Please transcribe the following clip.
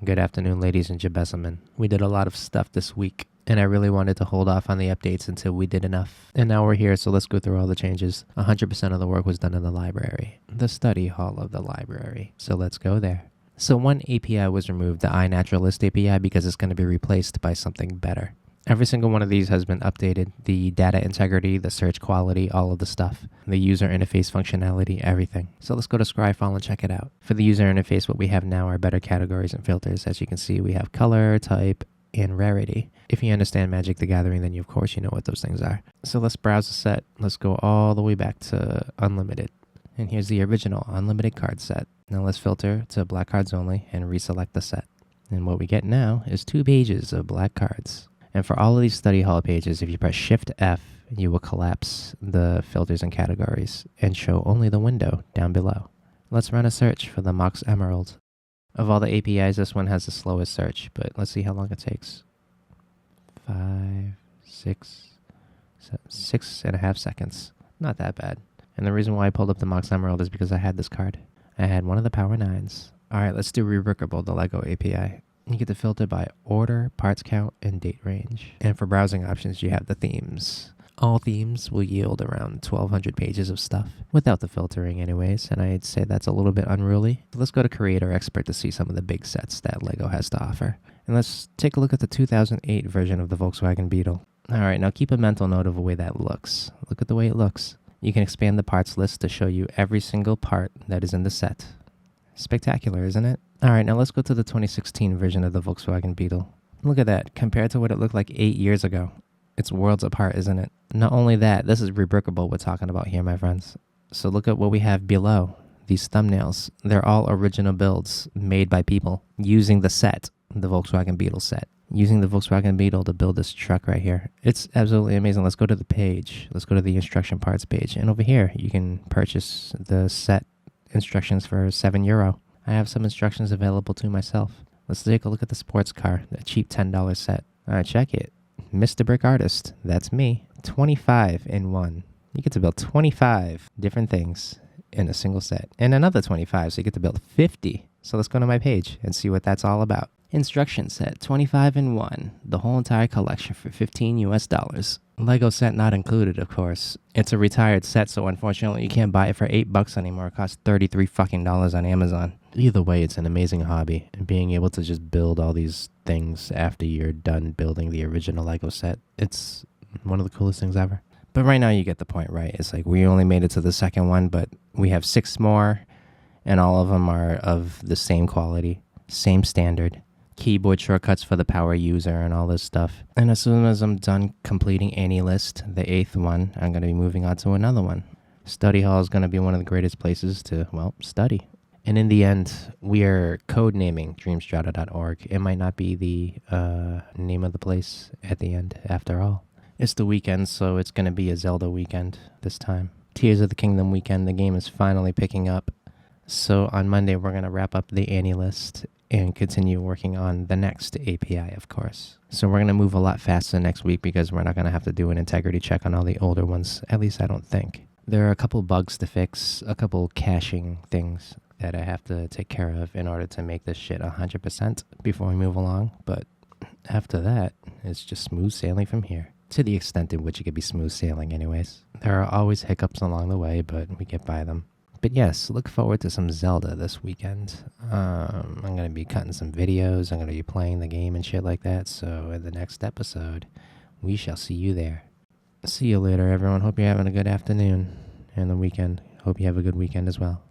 Good afternoon, ladies and gentlemen. We did a lot of stuff this week, and I really wanted to hold off on the updates until we did enough. And now we're here, so let's go through all the changes. 100% of the work was done in the library, the study hall of the library. So let's go there. So one API was removed, the iNaturalist API, because it's going to be replaced by something better. Every single one of these has been updated. The data integrity, the search quality, all of the stuff. The user interface functionality, everything. So let's go to Scryfall and check it out. For the user interface, what we have now are better categories and filters. As you can see, we have color, type, and rarity. If you understand Magic the Gathering, then of course you know what those things are. So let's browse the set. Let's go all the way back to unlimited. And here's the original unlimited card set. Now let's filter to black cards only and reselect the set. And what we get now is 2 pages of black cards. And for all of these study hall pages, if you press Shift F, you will collapse the filters and categories and show only the window down below. Let's run a search for the Mox Emerald. Of all the APIs, this one has the slowest search, but let's see how long it takes. 6.5 seconds. Not that bad. And the reason why I pulled up the Mox Emerald is because I had this card. I had one of the Power 9s. All right, let's do Reworkable, the Lego API. You get to filter by order, parts count, and date range. And for browsing options, you have the themes. All themes will yield around 1,200 pages of stuff, without the filtering anyways, and I'd say that's a little bit unruly. So let's go to Creator Expert to see some of the big sets that LEGO has to offer. And let's take a look at the 2008 version of the Volkswagen Beetle. All right, now keep a mental note of the way that looks. Look at the way it looks. You can expand the parts list to show you every single part that is in the set. Spectacular, isn't it? All right, now let's go to the 2016 version of the Volkswagen Beetle. Look at that, compared to what it looked like 8 years ago. It's worlds apart, isn't it? Not only that, this is reworkable we're talking about here, my friends. So look at what we have below. These thumbnails, they're all original builds made by people using the set, the Volkswagen Beetle set. Using the Volkswagen Beetle to build this truck right here. It's absolutely amazing. Let's go to the page. Let's go to the instruction parts page. And over here, you can purchase the set instructions for €7. I have some instructions available to myself. Let's take a look at the sports car, the cheap $10 set. All right, check it. Mr. Brick Artist, that's me. 25 in one. You get to build 25 different things in a single set. And another 25, so you get to build 50. So let's go to my page and see what that's all about. Instruction set, 25 in one. The whole entire collection for $15. Lego set not included, of course. It's a retired set, so unfortunately you can't buy it for $8 anymore. It costs $33 fucking dollars on Amazon. Either way, it's an amazing hobby, and being able to just build all these things after you're done building the original Lego set, it's one of the coolest things ever. But right now you get the point, right? It's like we only made it to the second one, but we have 6 more, and all of them are of the same quality, same standard. Keyboard shortcuts for the power user and all this stuff. And as soon as I'm done completing any list, the 8th one, I'm going to be moving on to another one. Study hall is going to be one of the greatest places to, well, study. And in the end, we are codenaming dreamstrata.org. It might not be the name of the place at the end, after all. It's the weekend, so it's going to be a Zelda weekend this time. Tears of the Kingdom weekend, the game is finally picking up. So on Monday, we're going to wrap up the Annie list and continue working on the next API, of course. So we're going to move a lot faster next week because we're not going to have to do an integrity check on all the older ones. At least I don't think. There are a couple bugs to fix, a couple caching things that I have to take care of in order to make this shit 100% before we move along. But after that, it's just smooth sailing from here. To the extent in which it could be smooth sailing anyways. There are always hiccups along the way, but we get by them. But yes, look forward to some Zelda this weekend. I'm going to be cutting some videos. I'm going to be playing the game and shit like that. So in the next episode, we shall see you there. See you later, everyone. Hope you're having a good afternoon and the weekend. Hope you have a good weekend as well.